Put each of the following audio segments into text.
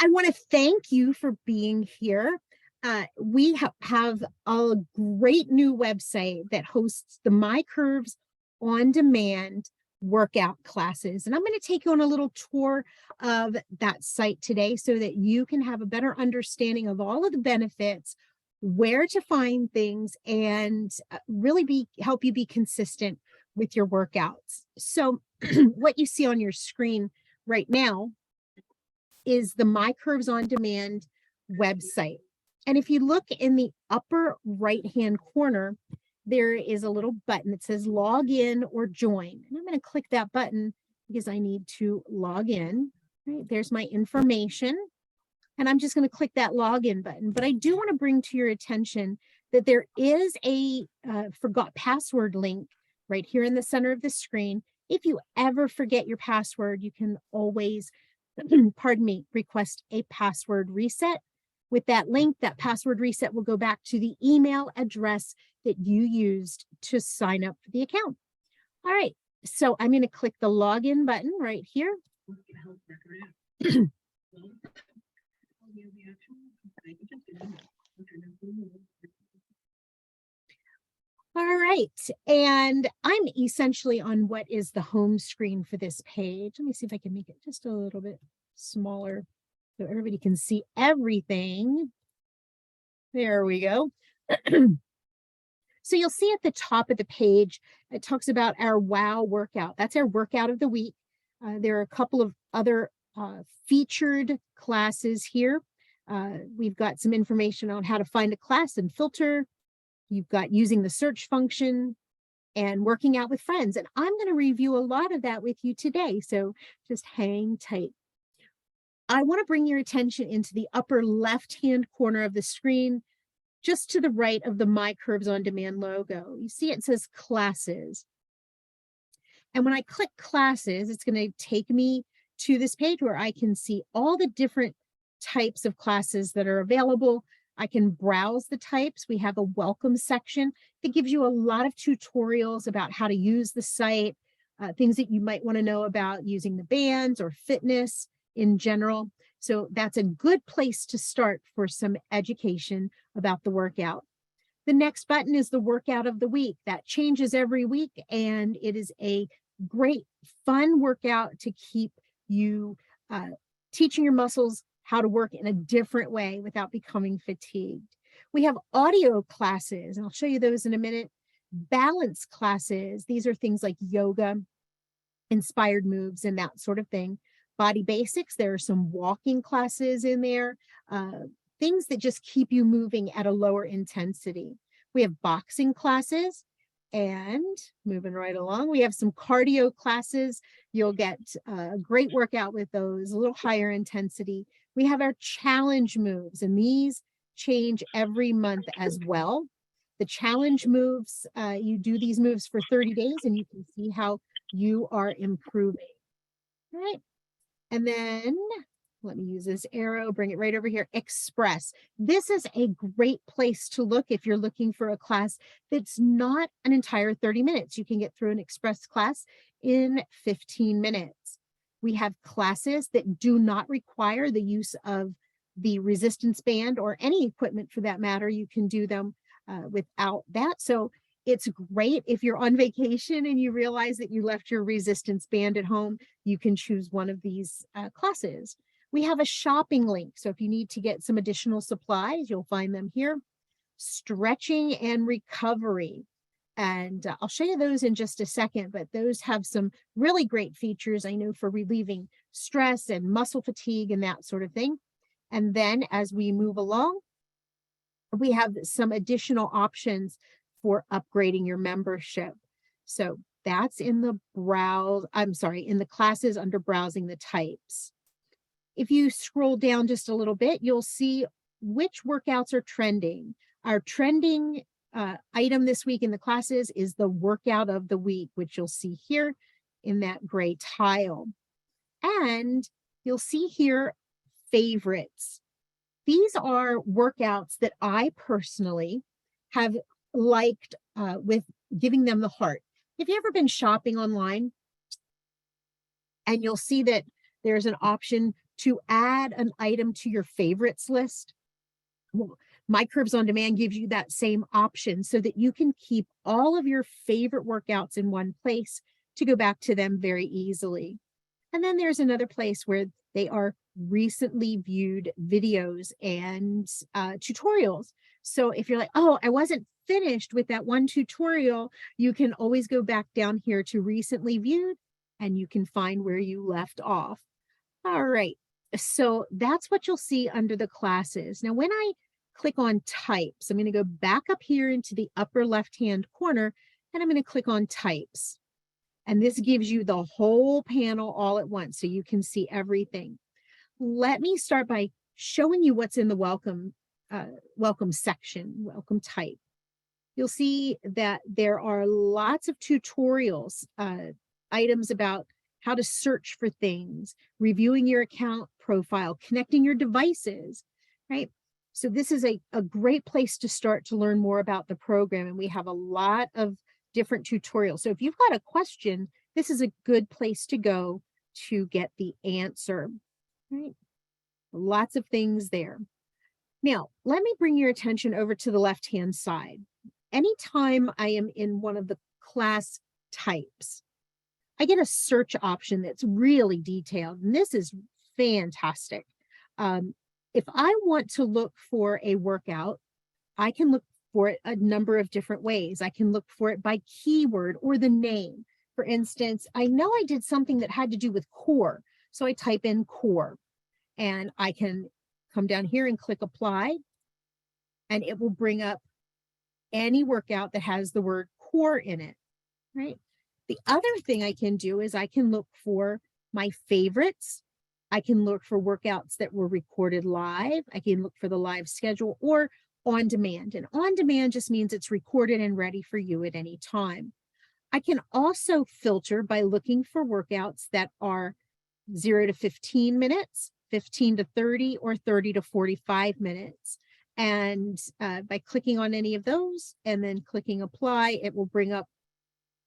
I want to thank you for being here. We have a great new website that hosts the MyCurves On Demand workout classes. And I'm going to take you on a little tour of that site today so that you can have a better understanding of all of the benefits, where to find things, and really help you be consistent with your workouts. So what you see on your screen right now is the MyCurves On Demand website. And if you look in the upper right-hand corner, there is a little button that says log in or join. And I'm going to click that button because I need to log in. Right, there's my information. And I'm just going to click that login button. But I do want to bring to your attention that there is a forgot password link right here in the center of the screen. If you ever forget your password, you can always, pardon me, request a password reset. With that link, that password reset will go back to the email address that you used to sign up for the account. All right, so I'm going to click the login button right here. All right, and I'm essentially on what is the home screen for this page. Let me see if I can make it just a little bit smaller so everybody can see everything. There we go. So you'll see at the top of the page, it talks about our WOW workout. That's our workout of the week. There are a couple of other featured classes here. We've got some information on how to find a class and filter. You've got using the search function and working out with friends. And I'm going to review a lot of that with you today. So just hang tight. I want to bring your attention into the upper left-hand corner of the screen, just to the right of the MyCurves On Demand logo. You see it says classes. And when I click classes, it's going to take me to this page where I can see all the different types of classes that are available. I can browse the types. We have a welcome section that gives you a lot of tutorials about how to use the site, things that you might want to know about using the bands or fitness in general. So that's a good place to start for some education about the workout. The next button is the workout of the week. That changes every week, and it is a great, fun workout to keep you teaching your muscles how to work in a different way without becoming fatigued. We have audio classes, and I'll show you those in a minute. Balance classes. These are things like yoga, inspired moves, and that sort of thing. Body basics. There are some walking classes in there, things that just keep you moving at a lower intensity. We have boxing classes, and moving right along, we have some cardio classes. You'll get a great workout with those, a little higher intensity. We have our challenge moves, and these change every month as well. The challenge moves, you do these moves for 30 days and you can see how you are improving. All right. And then let me use this arrow, bring it right over here, Express. This is a great place to look if you're looking for a class that's not an entire 30 minutes. You can get through an Express class in 15 minutes. We have classes that do not require the use of the resistance band or any equipment for that matter. You can do them without that. So it's great if you're on vacation and you realize that you left your resistance band at home, you can choose one of these classes. We have a shopping link. So if you need to get some additional supplies, you'll find them here. Stretching and recovery. And I'll show you those in just a second, but those have some really great features, I know, for relieving stress and muscle fatigue and that sort of thing. And then as we move along, we have some additional options for upgrading your membership. So that's in the in the classes under browsing the types. If you scroll down just a little bit, you'll see which workouts are trending. Our trending item this week in the classes is the workout of the week, which you'll see here in that gray tile. And you'll see here favorites. These are workouts that I personally have liked with giving them the heart. Have you ever been shopping online and you'll see that there's an option to add an item to your favorites list, well, MyCurves On Demand gives you that same option so that you can keep all of your favorite workouts in one place to go back to them very easily. And then there's another place where they are recently viewed videos and tutorials. So if you're like, oh, I wasn't finished with that one tutorial, you can always go back down here to recently viewed and you can find where you left off. All right. So that's what you'll see under the classes. Now, when I click on types, I'm going to go back up here into the upper left-hand corner, and I'm going to click on types. And this gives you the whole panel all at once, so you can see everything. Let me start by showing you what's in the welcome section, welcome type. You'll see that there are lots of tutorials, items about how to search for things, reviewing your account profile, connecting your devices, right? So this is a great place to start to learn more about the program. And we have a lot of different tutorials. So if you've got a question, this is a good place to go to get the answer, right? Lots of things there. Now, let me bring your attention over to the left-hand side. Anytime I am in one of the class types, I get a search option that's really detailed, and this is fantastic. If I want to look for a workout, I can look for it a number of different ways. I can look for it by keyword or the name. For instance, I know I did something that had to do with core, so I type in core, and I can come down here and click apply, and it will bring up any workout that has the word core in it, right? The other thing I can do is I can look for my favorites. I can look for workouts that were recorded live. I can look for the live schedule or on demand. And on demand just means it's recorded and ready for you at any time. I can also filter by looking for workouts that are 0 to 15 minutes, 15 to 30, or 30 to 45 minutes. And by clicking on any of those and then clicking apply, it will bring up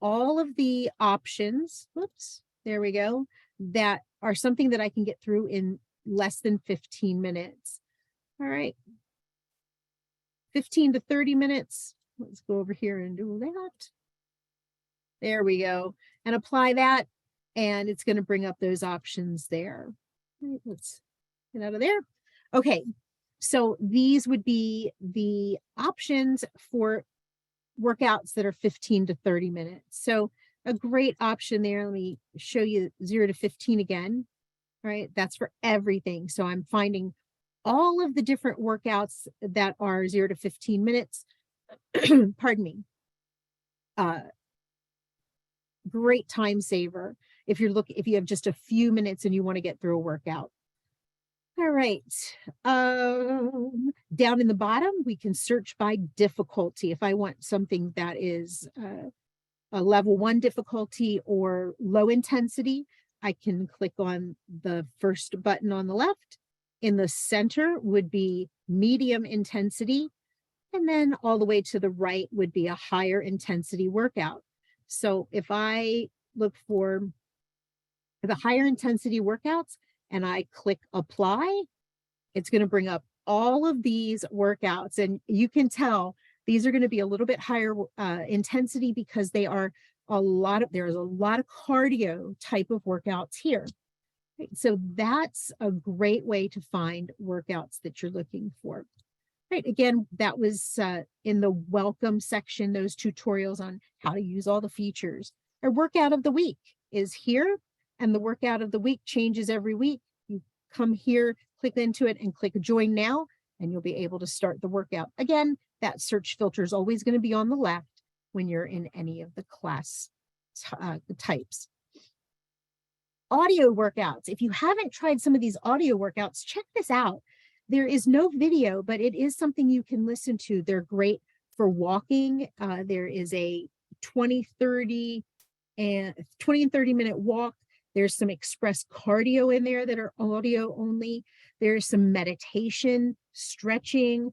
all of the options. Whoops, there we go. That are something that I can get through in less than 15 minutes. All right. 15 to 30 minutes. Let's go over here and do that. There we go. And apply that. And it's going to bring up those options there. Right, let's get out of there. Okay. So these would be the options for workouts that are 15 to 30 minutes. So a great option there. Let me show you 0 to 15 again. All right. That's for everything. So I'm finding all of the different workouts that are 0 to 15 minutes. Pardon me. Great time saver if you have just a few minutes and you want to get through a workout. All right. Down in the bottom, we can search by difficulty. If I want something that is a level 1 difficulty or low intensity, I can click on the first button on the left. In the center would be medium intensity. And then all the way to the right would be a higher intensity workout. So if I look for the higher intensity workouts and I click apply, it's going to bring up all of these workouts. And you can tell these are going to be a little bit higher intensity because there's a lot of cardio type of workouts here. Right? So that's a great way to find workouts that you're looking for. Right. Again, that was in the welcome section, those tutorials on how to use all the features. Our workout of the week is here, and the workout of the week changes every week. You come here, click into it, and click join now, and you'll be able to start the workout. Again, that search filter is always going to be on the left when you're in any of the class types. Audio workouts. If you haven't tried some of these audio workouts, check this out. There is no video, but it is something you can listen to. They're great for walking. There is a 20 and 30 minute walk. There's some express cardio in there that are audio only. There's some meditation, stretching,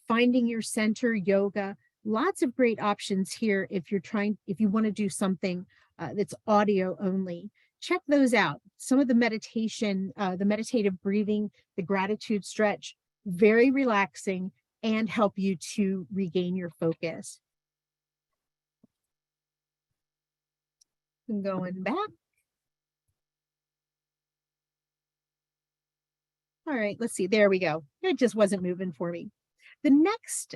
finding your center, yoga. Lots of great options here if you want to do something that's audio only. Check those out. some of the meditation, the meditative breathing, the gratitude stretch, very relaxing and help you to regain your focus. Going back. All right, let's see. There we go. It just wasn't moving for me. The next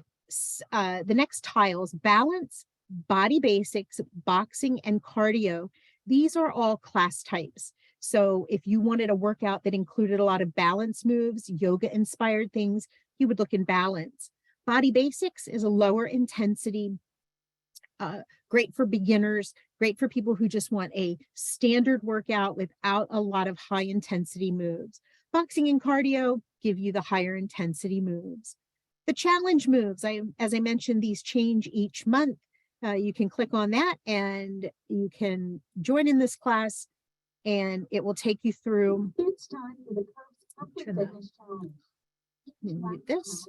tiles: balance, body basics, boxing, and cardio. These are all class types. So if you wanted a workout that included a lot of balance moves, yoga inspired things, you would look in balance. Body basics is a lower intensity, great for beginners, great for people who just want a standard workout without a lot of high intensity moves. Boxing and cardio give you the higher intensity moves. The challenge moves, as I mentioned, these change each month. You can click on that and you can join in this class and it will take you through. It's time for the Curves challenge. Mute this.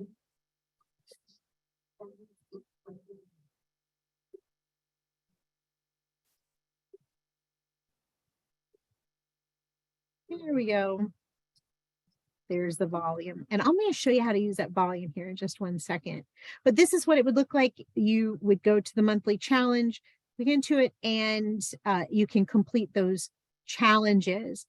There we go. There's the volume. And I'm going to show you how to use that volume here in just 1 second. But this is what it would look like. You would go to the monthly challenge, look into it, and you can complete those challenges.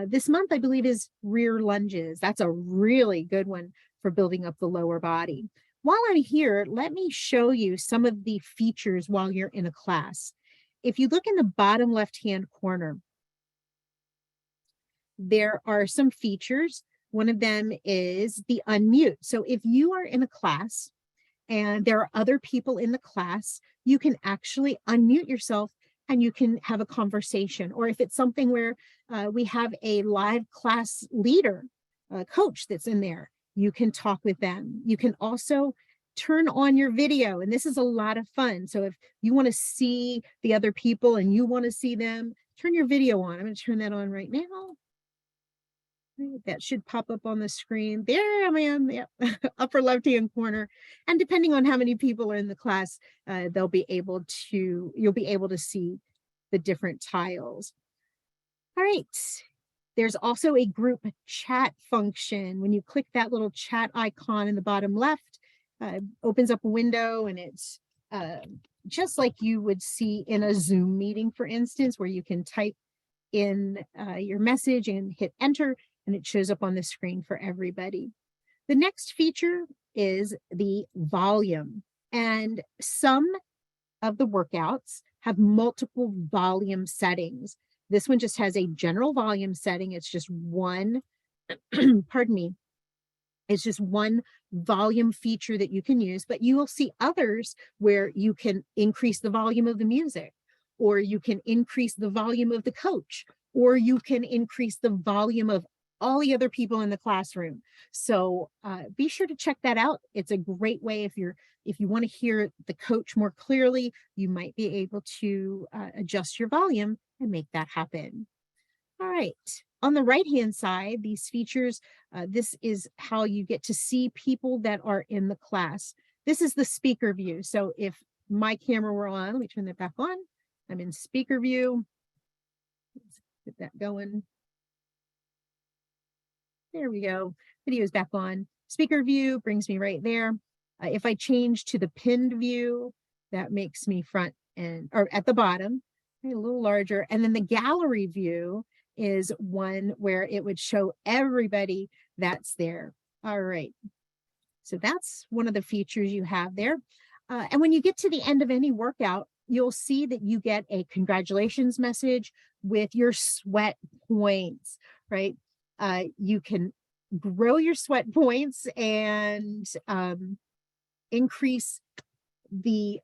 This month, I believe, is rear lunges. That's a really good one for building up the lower body. While I'm here, let me show you some of the features while you're in a class. If you look in the bottom left-hand corner, there are some features. One of them is the unmute. So if you are in a class and there are other people in the class, you can actually unmute yourself and you can have a conversation. Or if it's something where we have a live class leader, a coach that's in there, you can talk with them. You can also turn on your video, and this is a lot of fun. So if you want to see the other people and you want to see them, turn your video on. I'm going to turn that on right now. That should pop up on the screen. There I am, yep. Upper left-hand corner. And depending on how many people are in the class, you'll be able to see the different tiles. All right. There's also a group chat function. When you click that little chat icon in the bottom left, opens up a window, and it's just like you would see in a Zoom meeting, for instance, where you can type in your message and hit enter, and it shows up on the screen for everybody. The next feature is the volume, and some of the workouts have multiple volume settings. This one just has a general volume setting. It's just one, pardon me, it's just one volume feature that you can use, but you will see others where you can increase the volume of the music, or you can increase the volume of the coach, or you can increase the volume of all the other people in the classroom. So be sure to check that out. It's a great way if you want to hear the coach more clearly, you might be able to adjust your volume and make that happen. All right. On the right-hand side, these features, this is how you get to see people that are in the class. This is the speaker view. So if my camera were on, let me turn that back on. I'm in speaker view. Let's get that going. There we go. Video is back on. Speaker view brings me right there. If I change to the pinned view, that makes me front and or at the bottom, a little larger. And then the gallery view is one where it would show everybody that's there. All right. So that's one of the features you have there. And when you get to the end of any workout, you'll see that you get a congratulations message with your sweat points, right? You can grow your sweat points and increase the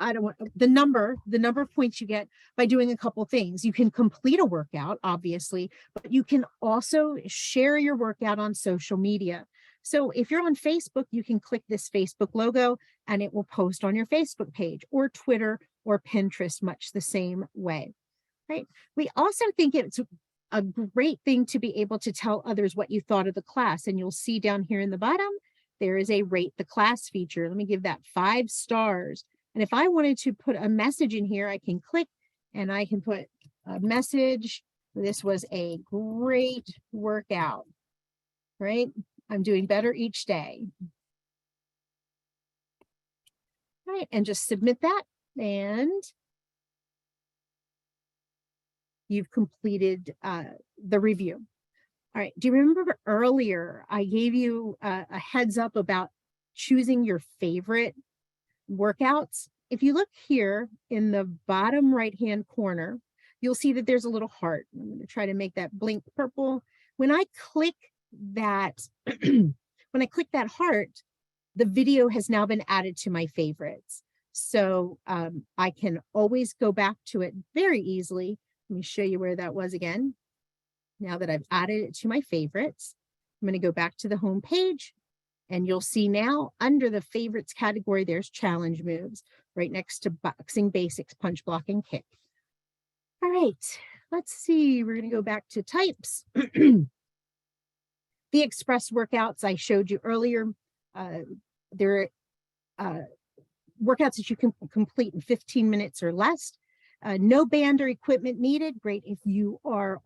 the number of points you get by doing a couple things. You can complete a workout, obviously, but you can also share your workout on social media. So if you're on Facebook, you can click this Facebook logo and it will post on your Facebook page, or Twitter or Pinterest, much the same way, right? We also think it's a great thing to be able to tell others what you thought of the class. And you'll see down here in the bottom, there is a rate the class feature. Let me give that 5 stars. And if I wanted to put a message in here, I can click and I can put message. This was a great workout, right? I'm doing better each day. All right, and just submit that, and you've completed the review. All right, do you remember earlier I gave you a heads up about choosing your favorite workouts? If you look here in the bottom right-hand corner, you'll see that there's a little heart. I'm going to try to make that blink purple. When I click that, when I click that heart, the video has now been added to my favorites. So I can always go back to it very easily. Let me show you where that was again. Now that I've added it to my favorites, I'm going to go back to the home page, and you'll see now under the favorites category, there's challenge moves right next to boxing basics, punch, block, and kick. All right, let's see. We're going to go back to types. The express workouts I showed you earlier, they're workouts that you can complete in 15 minutes or less. No band or equipment needed. Great if you are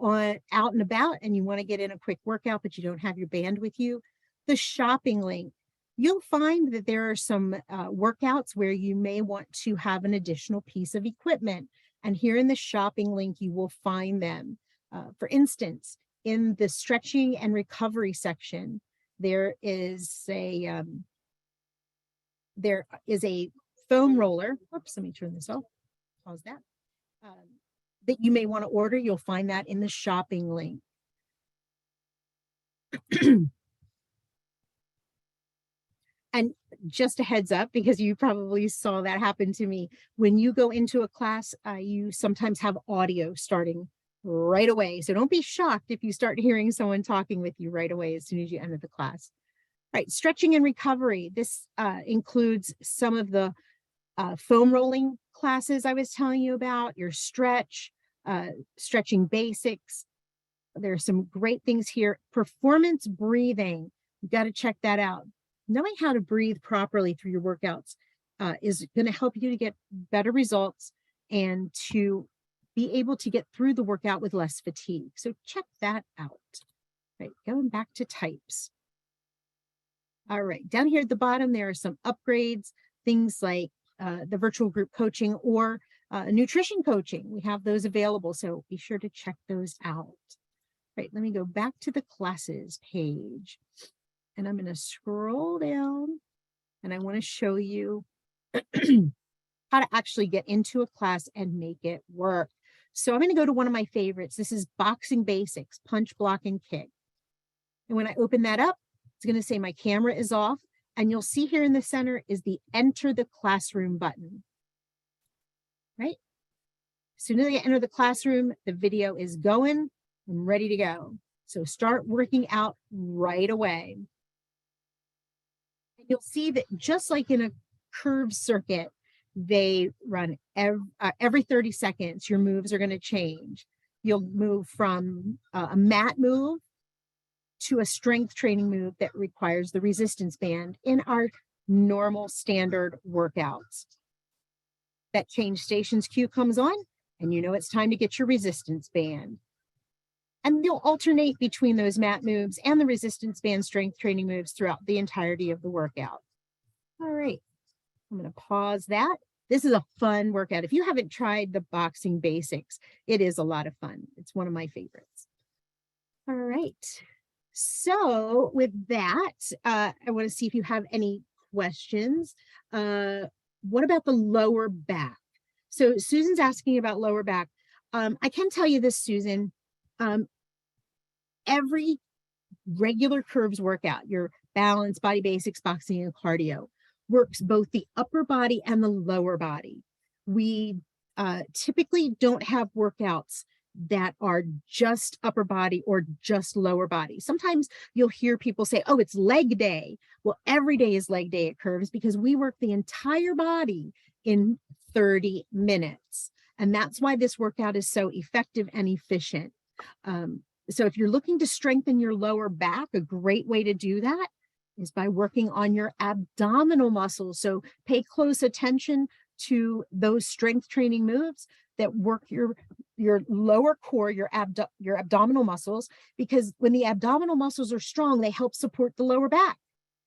out and about and you want to get in a quick workout, but you don't have your band with you. The shopping link. You'll find that there are some workouts where you may want to have an additional piece of equipment. And here in the shopping link, you will find them. For instance, in the stretching and recovery section, there is a foam roller. Oops, let me turn this off. Pause that. That you may want to order. You'll find that in the shopping link. And just a heads up, because you probably saw that happen to me. When you go into a class, you sometimes have audio starting right away. So don't be shocked if you start hearing someone talking with you right away as soon as you enter the class. All right, stretching and recovery. This includes some of the foam rolling classes I was telling you about, your stretching basics. There's some great things here. Performance breathing, you got to check that out. Knowing how to breathe properly through your workouts is going to help you to get better results and to be able to get through the workout with less fatigue. So check that out. Right, going back to types. All right, down here at the bottom, there are some upgrades, things like the virtual group coaching or nutrition coaching. We have those available, so be sure to check those out. Right, let me go back to the classes page, and I'm going to scroll down, and I want to show you how to actually get into a class and make it work. So I'm going to go to one of my favorites. This is Boxing Basics, Punch, Block, and Kick. And when I open that up, it's going to say my camera is off. And you'll see here in the center is the Enter the Classroom button. Right? As soon as I enter the classroom, the video is going and ready to go. So start working out right away. And you'll see that just like in a curved circuit, they run every 30 seconds, your moves are going to change. You'll move from a mat move to a strength training move that requires the resistance band in our normal standard workouts. That change stations cue comes on, and you know it's time to get your resistance band. And you'll alternate between those mat moves and the resistance band strength training moves throughout the entirety of the workout. All right, I'm going to pause that. This is a fun workout. If you haven't tried the Boxing Basics, it is a lot of fun. It's one of my favorites. All right. So with that, I want to see if you have any questions. What about the lower back? So Susan's asking about lower back. I can tell you this, Susan. Every regular curves workout, your balance, body basics, boxing, and cardio, works both the upper body and the lower body. We typically don't have workouts that are just upper body or just lower body. Sometimes you'll hear people say, oh, it's leg day. Well, every day is leg day at Curves because we work the entire body in 30 minutes. And that's why this workout is so effective and efficient. So if you're looking to strengthen your lower back, a great way to do that is by working on your abdominal muscles. So pay close attention to those strength training moves that work your lower core, your abdominal muscles, because when the abdominal muscles are strong, they help support the lower back,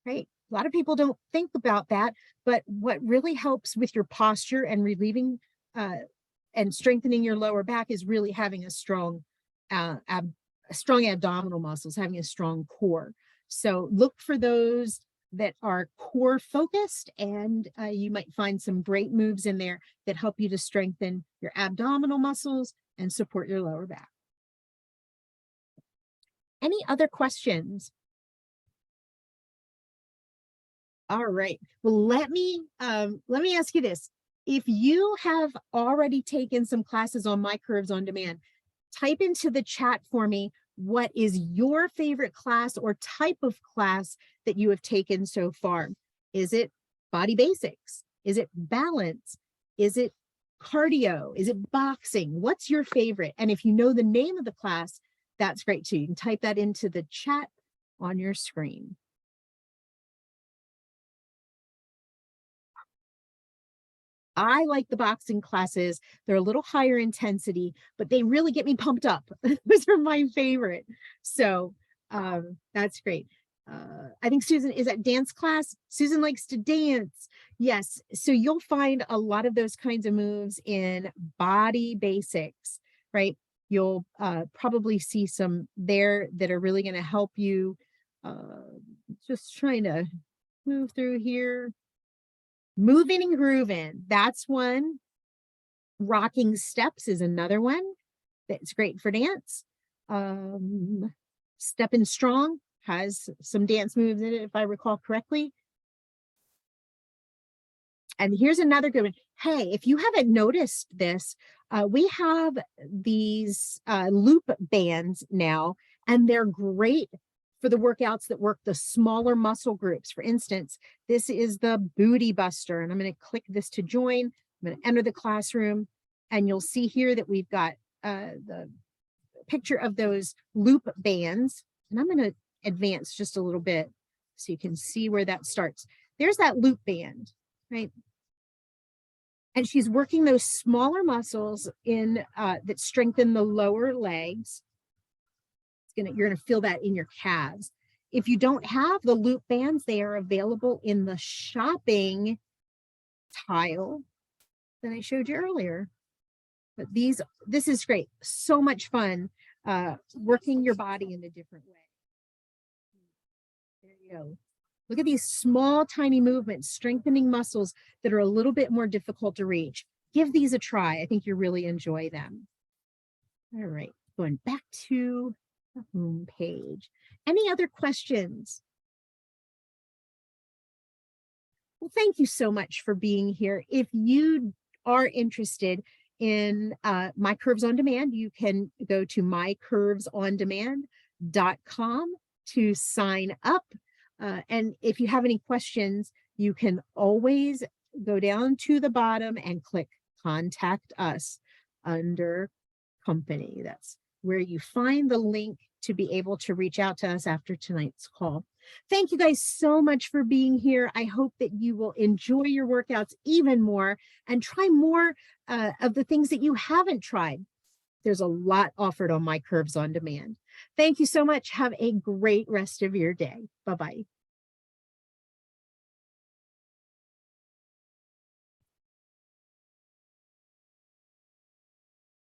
right? A lot of people don't think about that, but what really helps with your posture and relieving and strengthening your lower back is really having a strong abdominal muscles, having a strong core. So look for those that are core focused, and you might find some great moves in there that help you to strengthen your abdominal muscles and support your lower back. Any other questions? All right. Well, let me ask you this. If you have already taken some classes on MyCurves On Demand, type into the chat for me what is your favorite class or type of class that you have taken so far. Is it body basics? Is it balance? Is it cardio? Is it boxing? What's your favorite? And if you know the name of the class, that's great too. You can type that into the chat on your screen. I like the boxing classes. They're a little higher intensity, but they really get me pumped up. Those are my favorite. So that's great. I think Susan is at dance class. Susan likes to dance. Yes. So you'll find a lot of those kinds of moves in body basics, right? You'll probably see some there that are really going to help you. Just trying to move through here. Moving and grooving, that's one. Rocking steps is another one that's great for dance. Stepping strong has some dance moves in it, if I recall correctly. And here's another good one. Hey, if you haven't noticed this, we have these loop bands now, and they're great for the workouts that work the smaller muscle groups. For instance, this is the booty buster, and I'm going to click this to join. I'm going to enter the classroom, and you'll see here that we've got the picture of those loop bands, and I'm going to advance just a little bit so you can see where that starts. There's that loop band, right? And she's working those smaller muscles in that strengthen the lower legs. You're going to feel that in your calves. If you don't have the loop bands, they are available in the shopping tile that I showed you earlier. But this is great. So much fun working your body in a different way. There you go. Look at these small, tiny movements, strengthening muscles that are a little bit more difficult to reach. Give these a try. I think you'll really enjoy them. All right, going back to the home page. Any other questions? Well, thank you so much for being here. If you are interested in MyCurves On Demand, you can go to mycurvesondemand.com to sign up. And if you have any questions, you can always go down to the bottom and click Contact Us under Company. That's where you find the link to be able to reach out to us after tonight's call. Thank you guys so much for being here. I hope that you will enjoy your workouts even more and try more of the things that you haven't tried. There's a lot offered on MyCurves On Demand. Thank you so much. Have a great rest of your day. Bye-bye.